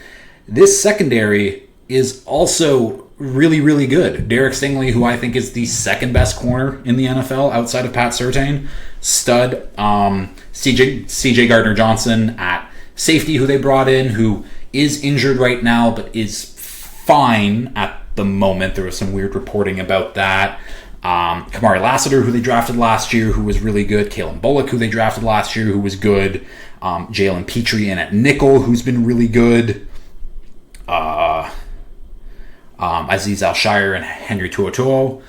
this secondary is also really, really good. Derek Stingley, who I think is the second best corner in the NFL outside of Pat Surtain, stud. CJ Gardner-Johnson at safety, who they brought in, who is injured right now, but is fine at the moment. There was some weird reporting about that. Kamari Lassiter, who they drafted last year, who was really good. Kalen Bullock, who they drafted last year, who was good. Jalen Petrie in at nickel, who's been really good. Aziz Al-Shire and Henry To'oTo'o.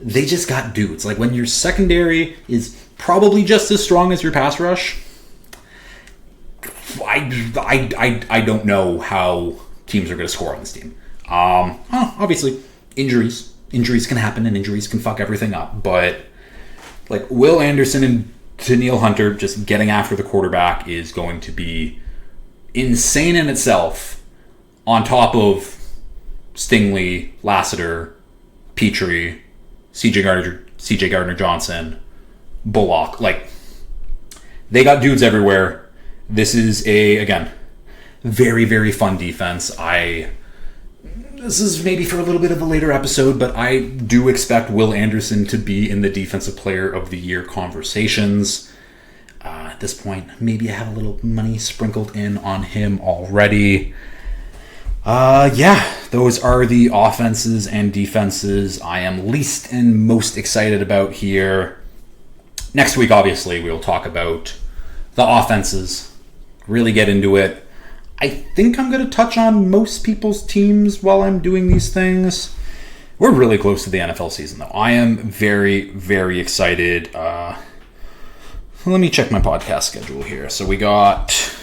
They just got dudes. When your secondary is probably just as strong as your pass rush, I don't know how teams are going to score on this team. Obviously, injuries can happen, and injuries can fuck everything up. But Will Anderson and Danielle Hunter just getting after the quarterback is going to be insane in itself. On top of Stingley, Lassiter, Petrie, CJ Gardner-Johnson, Bullock, they got dudes everywhere. This is again, very, very fun defense. This is maybe for a little bit of a later episode, but I do expect Will Anderson to be in the Defensive Player of the Year conversations. At this point, maybe I have a little money sprinkled in on him already. Those are the offenses and defenses I am least and most excited about here. Next week, obviously, we'll talk about the offenses, really get into it. I think I'm going to touch on most people's teams while I'm doing these things. We're really close to the NFL season, though. I am very, very excited. Let me check my podcast schedule here. So we got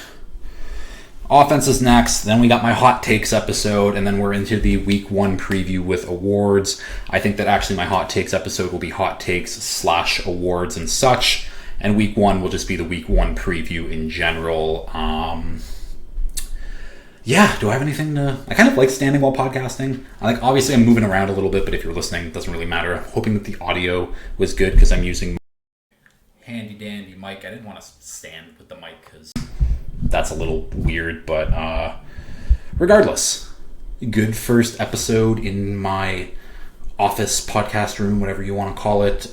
offenses next, then we got my hot takes episode, and then we're into the week 1 preview with awards. I think that actually my hot takes episode will be hot takes / awards and such, and week 1 will just be the week 1 preview in general. Do I have anything to... I kind of like standing while podcasting. Obviously I'm moving around a little bit, but if you're listening, it doesn't really matter. I'm hoping that the audio was good because I'm using handy dandy mic. I didn't want to stand with the mic because that's a little weird, but regardless, good first episode in my office podcast room, whatever you want to call it.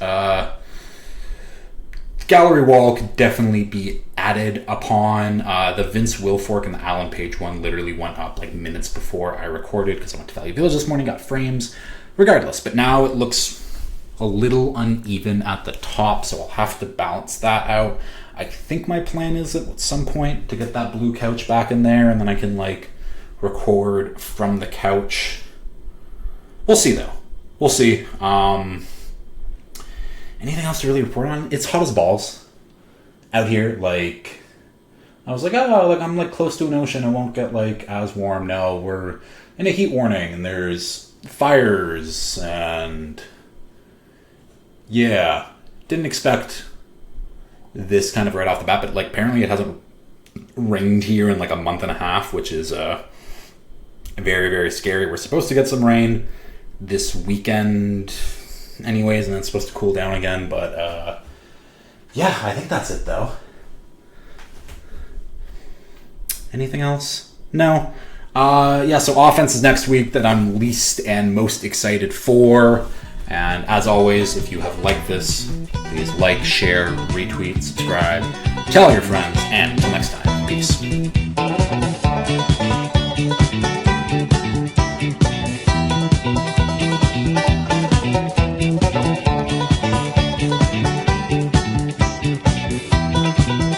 Gallery wall could definitely be added upon. The Vince Wilfork and the Alan Page one literally went up minutes before I recorded because I went to Valley Village this morning, got frames. Regardless, but now it looks a little uneven at the top, so I'll have to balance that out. I think my plan is at some point to get that blue couch back in there, and then I can record from the couch. We'll see though. We'll see. Anything else to really report on? It's hot as balls out here. I was I'm close to an ocean. I won't get as warm. No, we're in a heat warning, and there's fires, and didn't expect this kind of right off the bat, but apparently it hasn't rained here in a month and a half, which is very, very scary. We're supposed to get some rain this weekend, anyways, and then it's supposed to cool down again. But yeah, I think that's it though. Anything else? No. Yeah, so offense is next week that I'm least and most excited for. And as always, if you have liked this, please like, share, retweet, subscribe, tell your friends, and until next time, peace.